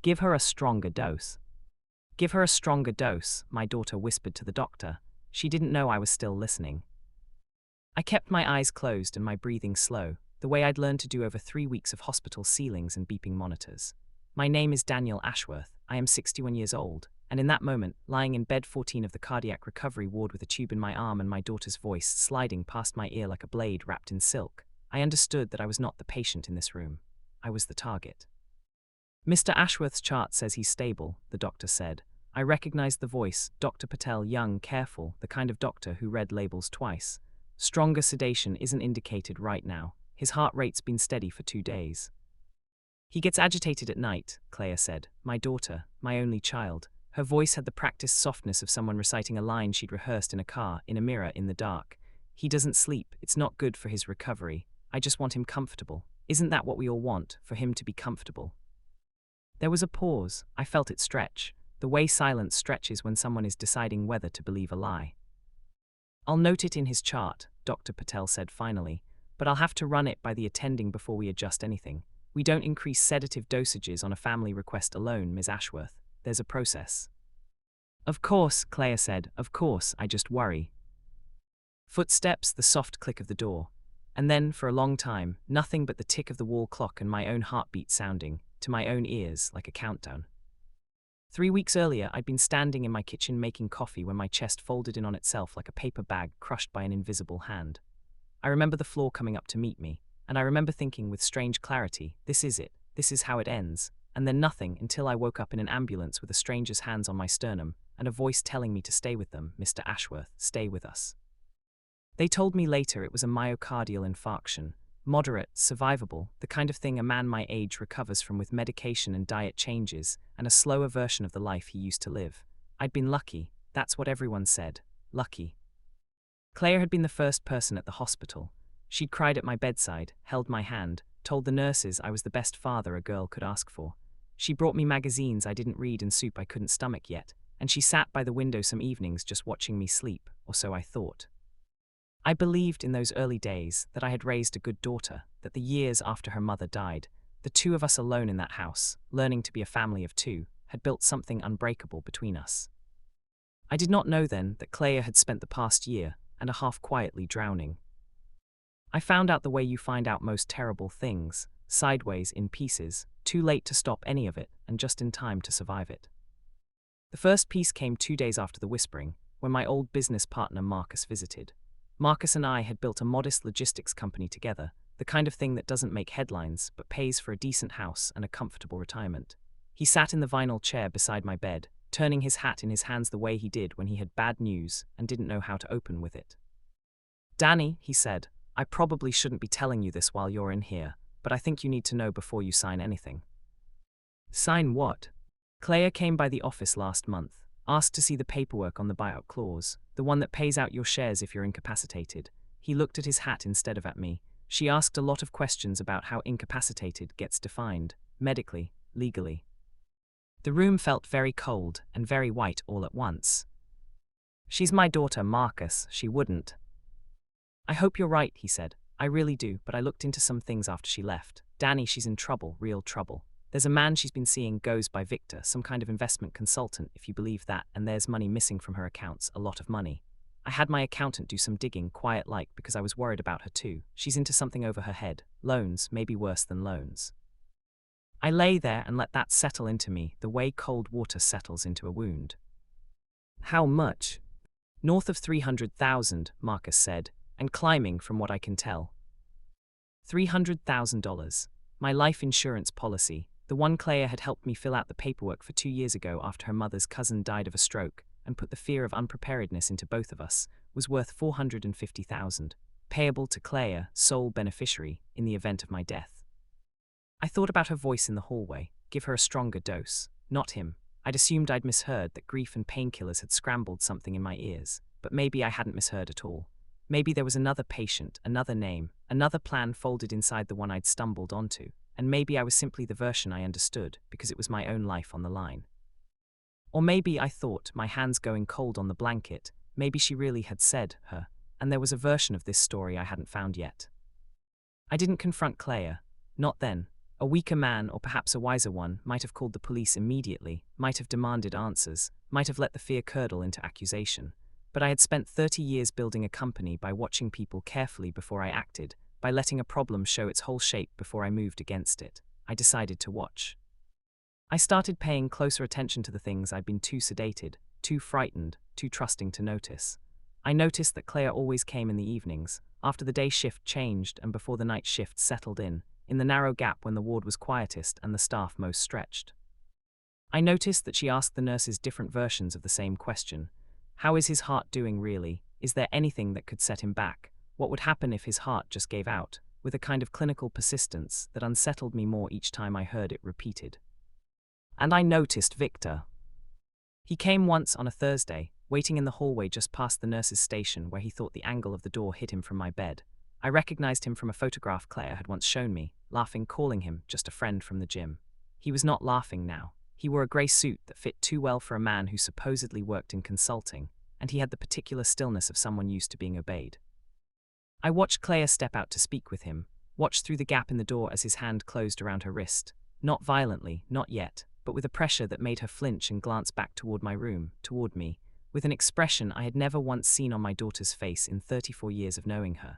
Give her a stronger dose. Give her a stronger dose, my daughter whispered to the doctor. She didn't know I was still listening. I kept my eyes closed and my breathing slow, the way I'd learned to do over 3 weeks of hospital ceilings and beeping monitors. My name is Daniel Ashworth. I am 61 years old, and in that moment, lying in bed 14 of the cardiac recovery ward with a tube in my arm and my daughter's voice sliding past my ear like a blade wrapped in silk, I understood that I was not the patient in this room. I was the target. Mr. Ashworth's chart says he's stable, the doctor said. I recognized the voice, Dr. Patel, young, careful, the kind of doctor who read labels twice. Stronger sedation isn't indicated right now. His heart rate's been steady for 2 days. He gets agitated at night, Clea said. My daughter, my only child. Her voice had the practiced softness of someone reciting a line she'd rehearsed in a car, in a mirror, in the dark. He doesn't sleep. It's not good for his recovery. I just want him comfortable. Isn't that what we all want, for him to be comfortable? There was a pause. I felt it stretch, the way silence stretches when someone is deciding whether to believe a lie. I'll note it in his chart, Dr. Patel said finally, but I'll have to run it by the attending before we adjust anything. We don't increase sedative dosages on a family request alone, Ms. Ashworth. There's a process. Of course, Clea said, of course, I just worry. Footsteps, the soft click of the door, and then, for a long time, nothing but the tick of the wall clock and my own heartbeat sounding, to my own ears, like a countdown. 3 weeks earlier, I'd been standing in my kitchen making coffee when my chest folded in on itself like a paper bag crushed by an invisible hand. I remember the floor coming up to meet me, and I remember thinking with strange clarity, this is it, this is how it ends, and then nothing until I woke up in an ambulance with a stranger's hands on my sternum, and a voice telling me to stay with them, Mr. Ashworth, stay with us. They told me later it was a myocardial infarction, moderate, survivable, the kind of thing a man my age recovers from with medication and diet changes, and a slower version of the life he used to live. I'd been lucky, that's what everyone said, lucky. Claire had been the first person at the hospital. She'd cried at my bedside, held my hand, told the nurses I was the best father a girl could ask for. She brought me magazines I didn't read and soup I couldn't stomach yet, and she sat by the window some evenings just watching me sleep, or so I thought. I believed in those early days that I had raised a good daughter, that the years after her mother died, the two of us alone in that house, learning to be a family of two, had built something unbreakable between us. I did not know then that Clea had spent the past year and a half quietly drowning. I found out the way you find out most terrible things, sideways in pieces, too late to stop any of it and just in time to survive it. The first piece came 2 days after the whispering, when my old business partner Marcus visited. Marcus and I had built a modest logistics company together, the kind of thing that doesn't make headlines but pays for a decent house and a comfortable retirement. He sat in the vinyl chair beside my bed, turning his hat in his hands the way he did when he had bad news and didn't know how to open with it. Danny, he said, I probably shouldn't be telling you this while you're in here, but I think you need to know before you sign anything. Sign what? Clea came by the office last month, asked to see the paperwork on the buyout clause, the one that pays out your shares if you're incapacitated. He looked at his hat instead of at me. She asked a lot of questions about how incapacitated gets defined, medically, legally. The room felt very cold and very white all at once. She's my daughter, Marcus, she wouldn't. I hope you're right, he said. I really do, but I looked into some things after she left. Danny, she's in trouble, real trouble. There's a man she's been seeing goes by Victor, some kind of investment consultant, if you believe that, and there's money missing from her accounts, a lot of money. I had my accountant do some digging, quiet-like, because I was worried about her too. She's into something over her head. Loans, maybe worse than loans. I lay there and let that settle into me, the way cold water settles into a wound. How much? North of 300,000, Marcus said, and climbing from what I can tell. $300,000. My life insurance policy. The one Clea had helped me fill out the paperwork for 2 years ago after her mother's cousin died of a stroke, and put the fear of unpreparedness into both of us, was worth $450,000, payable to Clea, sole beneficiary, in the event of my death. I thought about her voice in the hallway, give her a stronger dose, not him. I'd assumed I'd misheard, that grief and painkillers had scrambled something in my ears, but maybe I hadn't misheard at all. Maybe there was another patient, another name, another plan folded inside the one I'd stumbled onto. And maybe I was simply the version I understood, because it was my own life on the line. Or maybe I thought, my hands going cold on the blanket, maybe she really had said, her, and there was a version of this story I hadn't found yet. I didn't confront Clea, not then, A weaker man, or perhaps a wiser one, might have called the police immediately, might have demanded answers, might have let the fear curdle into accusation. But I had spent 30 years building a company by watching people carefully before I acted, by letting a problem show its whole shape before I moved against it. I decided to watch. I started paying closer attention to the things I'd been too sedated, too frightened, too trusting to notice. I noticed that Claire always came in the evenings, after the day shift changed and before the night shift settled in the narrow gap when the ward was quietest and the staff most stretched. I noticed that she asked the nurses different versions of the same question. How is his heart doing really? Is there anything that could set him back? What would happen if his heart just gave out? With a kind of clinical persistence that unsettled me more each time I heard it repeated. And I noticed Victor. He came once on a Thursday, waiting in the hallway just past the nurse's station where he thought the angle of the door hit him from my bed. I recognized him from a photograph Claire had once shown me, laughing, calling him just a friend from the gym. He was not laughing now. He wore a grey suit that fit too well for a man who supposedly worked in consulting, and he had the particular stillness of someone used to being obeyed. I watched Claire step out to speak with him, watched through the gap in the door as his hand closed around her wrist, not violently, not yet, but with a pressure that made her flinch and glance back toward my room, toward me, with an expression I had never once seen on my daughter's face in 34 years of knowing her.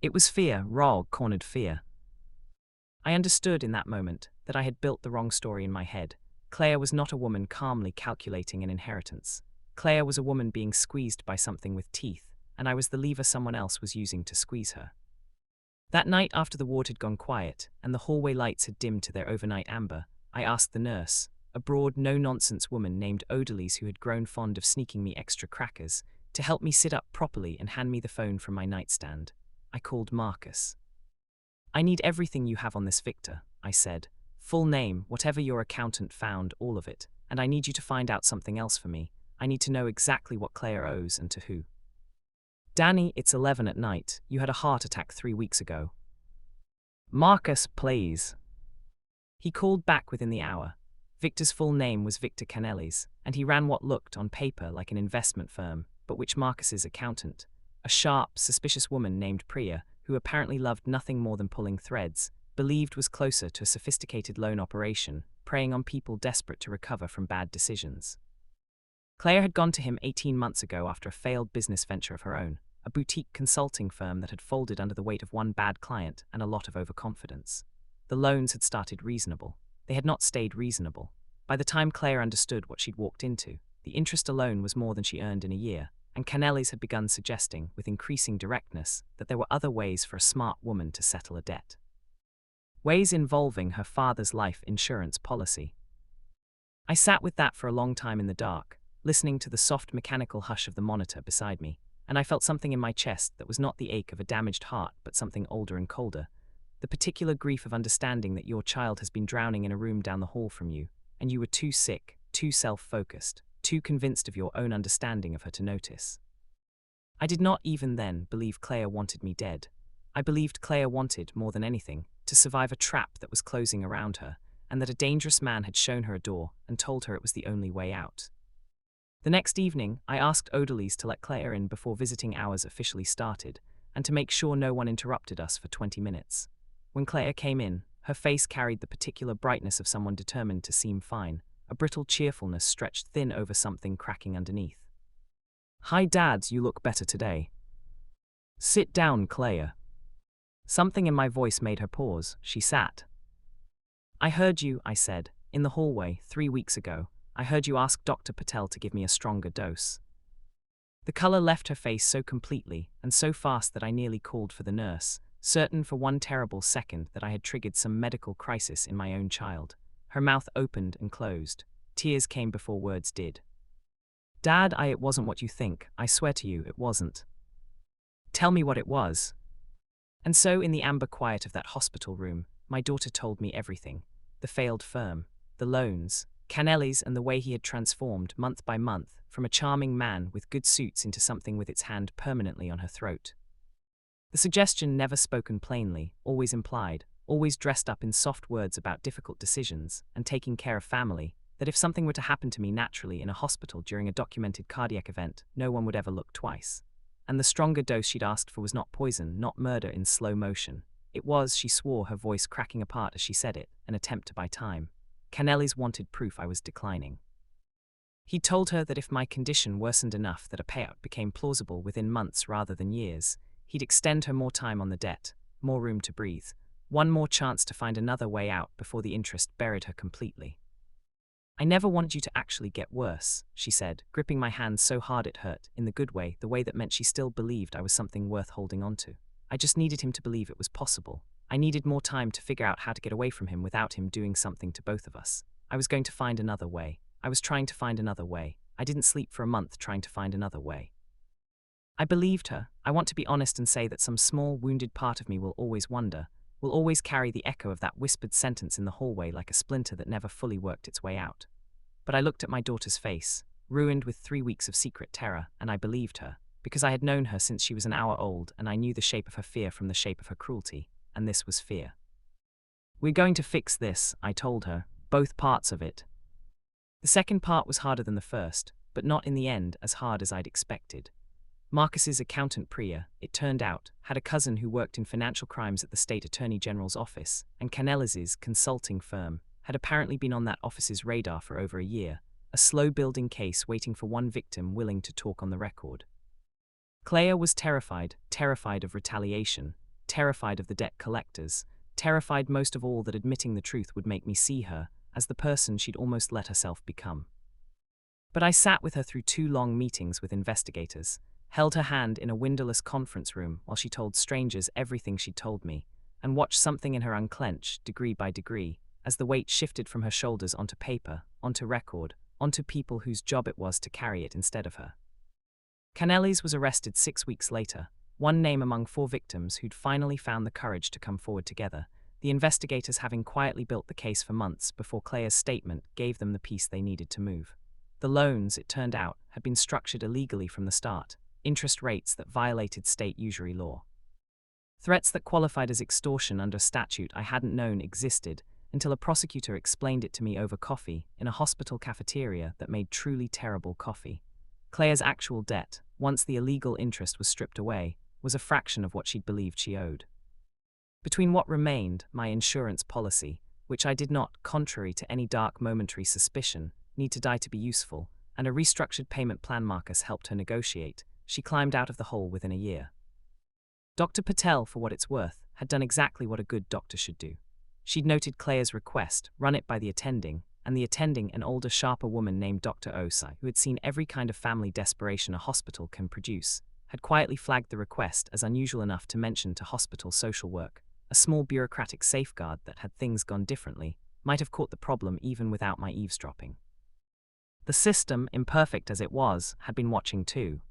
It was fear, raw, cornered fear. I understood in that moment that I had built the wrong story in my head. Claire was not a woman calmly calculating an inheritance. Claire was a woman being squeezed by something with teeth, and I was the lever someone else was using to squeeze her. That night after the ward had gone quiet, and the hallway lights had dimmed to their overnight amber, I asked the nurse, a broad, no-nonsense woman named Odalise who had grown fond of sneaking me extra crackers, to help me sit up properly and hand me the phone from my nightstand. I called Marcus. I need everything you have on this Victor, I said. Full name, whatever your accountant found, all of it. And I need you to find out something else for me. I need to know exactly what Claire owes and to who. Danny, it's 11 at night. You had a heart attack 3 weeks ago. Marcus, please. He called back within the hour. Victor's full name was Victor Canellis, and he ran what looked on paper like an investment firm, but which Marcus's accountant, a sharp, suspicious woman named Priya, who apparently loved nothing more than pulling threads, believed was closer to a sophisticated loan operation, preying on people desperate to recover from bad decisions. Claire had gone to him 18 months ago after a failed business venture of her own, a boutique consulting firm that had folded under the weight of one bad client and a lot of overconfidence. The loans had started reasonable. They had not stayed reasonable. By the time Claire understood what she'd walked into, the interest alone was more than she earned in a year, and Canellis had begun suggesting, with increasing directness, that there were other ways for a smart woman to settle a debt. Ways involving her father's life insurance policy. I sat with that for a long time in the dark, listening to the soft mechanical hush of the monitor beside me, and I felt something in my chest that was not the ache of a damaged heart but something older and colder. The particular grief of understanding that your child has been drowning in a room down the hall from you, and you were too sick, too self-focused, too convinced of your own understanding of her to notice. I did not even then believe Claire wanted me dead. I believed Claire wanted, more than anything, to survive a trap that was closing around her, and that a dangerous man had shown her a door and told her it was the only way out. The next evening, I asked Odalise to let Claire in before visiting hours officially started, and to make sure no one interrupted us for 20 minutes. When Claire came in, her face carried the particular brightness of someone determined to seem fine, a brittle cheerfulness stretched thin over something cracking underneath. Hi Dad, you look better today. Sit down, Claire. Something in my voice made her pause. She sat. I heard you, I said, in the hallway 3 weeks ago. I heard you ask Dr. Patel to give me a stronger dose. The color left her face so completely and so fast that I nearly called for the nurse, certain for one terrible second that I had triggered some medical crisis in my own child. Her mouth opened and closed. Tears came before words did. Dad, it wasn't what you think. I swear to you, it wasn't. Tell me what it was. And so in the amber quiet of that hospital room, my daughter told me everything. The failed firm, the loans, Canellis, and the way he had transformed, month by month, from a charming man with good suits into something with its hand permanently on her throat. The suggestion never spoken plainly, always implied, always dressed up in soft words about difficult decisions and taking care of family, that if something were to happen to me naturally in a hospital during a documented cardiac event, no one would ever look twice. And the stronger dose she'd asked for was not poison, not murder in slow motion. It was, she swore, her voice cracking apart as she said it, an attempt to buy time. Canellis wanted proof I was declining. He told her that if my condition worsened enough that a payout became plausible within months rather than years, he'd extend her more time on the debt, more room to breathe, one more chance to find another way out before the interest buried her completely. I never wanted you to actually get worse, she said, gripping my hand so hard it hurt, in the good way, the way that meant she still believed I was something worth holding on to. I just needed him to believe it was possible. I needed more time to figure out how to get away from him without him doing something to both of us. I was going to find another way. I was trying to find another way. I didn't sleep for a month trying to find another way. I believed her. I want to be honest and say that some small, wounded part of me will always wonder, will always carry the echo of that whispered sentence in the hallway like a splinter that never fully worked its way out. But I looked at my daughter's face, ruined with 3 weeks of secret terror, and I believed her, because I had known her since she was an hour old and I knew the shape of her fear from the shape of her cruelty, and this was fear. We're going to fix this, I told her, both parts of it. The second part was harder than the first, but not in the end as hard as I'd expected. Marcus's accountant Priya, it turned out, had a cousin who worked in financial crimes at the state attorney general's office, and Canellis's consulting firm had apparently been on that office's radar for over a year, a slow-building case waiting for one victim willing to talk on the record. Clea was terrified of retaliation, terrified of the debt collectors, terrified most of all that admitting the truth would make me see her as the person she'd almost let herself become. But I sat with her through 2 long meetings with investigators, held her hand in a windowless conference room while she told strangers everything she'd told me, and watched something in her unclench, degree by degree, as the weight shifted from her shoulders onto paper, onto record, onto people whose job it was to carry it instead of her. Canellis was arrested 6 weeks later, one name among 4 victims who'd finally found the courage to come forward together, the investigators having quietly built the case for months before Clea's statement gave them the piece they needed to move. The loans, it turned out, had been structured illegally from the start, interest rates that violated state usury law. Threats that qualified as extortion under a statute I hadn't known existed until a prosecutor explained it to me over coffee in a hospital cafeteria that made truly terrible coffee. Clea's actual debt, once the illegal interest was stripped away, was a fraction of what she'd believed she owed. Between what remained, my insurance policy, which I did not, contrary to any dark momentary suspicion, need to die to be useful, and a restructured payment plan Marcus helped her negotiate, she climbed out of the hole within a year. Dr. Patel, for what it's worth, had done exactly what a good doctor should do. She'd noted Clea's request, run it by the attending, and the attending, an older, sharper woman named Dr. Osai, who had seen every kind of family desperation a hospital can produce, had quietly flagged the request as unusual enough to mention to hospital social work. A small bureaucratic safeguard that, had things gone differently, might have caught the problem even without my eavesdropping. The system, imperfect as it was, had been watching too.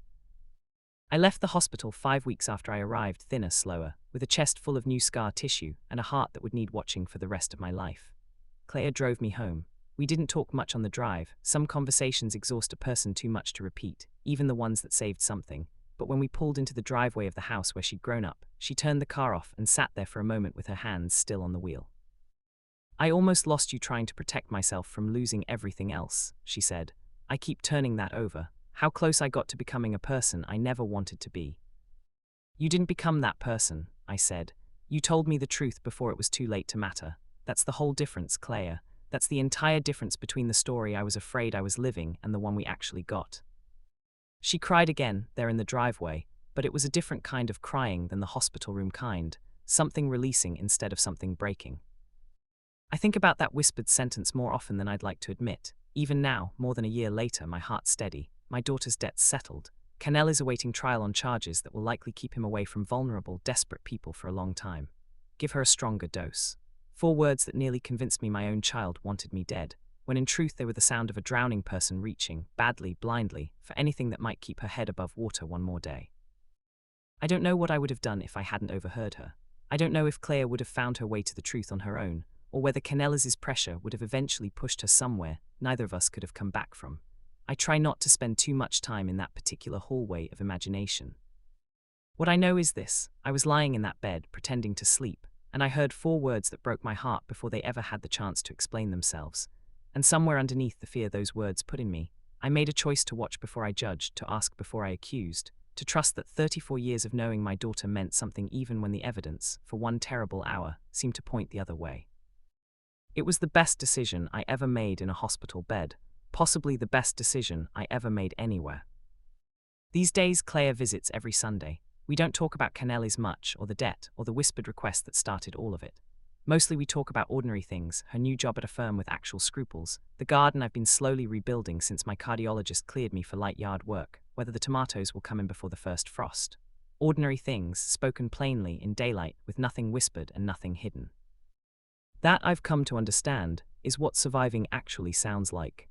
I left the hospital 5 weeks after I arrived, thinner, slower, with a chest full of new scar tissue and a heart that would need watching for the rest of my life. Clea drove me home. We didn't talk much on the drive. Some conversations exhaust a person too much to repeat, even the ones that saved something. But when we pulled into the driveway of the house where she'd grown up, she turned the car off and sat there for a moment with her hands still on the wheel. I almost lost you trying to protect myself from losing everything else, she said. I keep turning that over. How close I got to becoming a person I never wanted to be. You didn't become that person, I said. You told me the truth before it was too late to matter. That's the whole difference, Clea. That's the entire difference between the story I was afraid I was living and the one we actually got. She cried again, there in the driveway, but it was a different kind of crying than the hospital room kind, something releasing instead of something breaking. I think about that whispered sentence more often than I'd like to admit. Even now, more than a year later, my heart steady, my daughter's debts settled. Canel is awaiting trial on charges that will likely keep him away from vulnerable, desperate people for a long time. Give her a stronger dose. 4 words that nearly convinced me my own child wanted me dead, when in truth they were the sound of a drowning person reaching, badly, blindly, for anything that might keep her head above water one more day. I don't know what I would have done if I hadn't overheard her. I don't know if Clea would have found her way to the truth on her own, or whether Canellis's pressure would have eventually pushed her somewhere neither of us could have come back from. I try not to spend too much time in that particular hallway of imagination. What I know is this: I was lying in that bed, pretending to sleep, and I heard 4 words that broke my heart before they ever had the chance to explain themselves. And somewhere underneath the fear those words put in me, I made a choice to watch before I judged, to ask before I accused, to trust that 34 years of knowing my daughter meant something even when the evidence, for one terrible hour, seemed to point the other way. It was the best decision I ever made in a hospital bed, possibly the best decision I ever made anywhere. These days, Claire visits every Sunday. We don't talk about Canelli's much, or the debt, or the whispered request that started all of it. Mostly we talk about ordinary things, her new job at a firm with actual scruples, the garden I've been slowly rebuilding since my cardiologist cleared me for light yard work, whether the tomatoes will come in before the first frost. Ordinary things, spoken plainly, in daylight, with nothing whispered and nothing hidden. That, I've come to understand, is what surviving actually sounds like.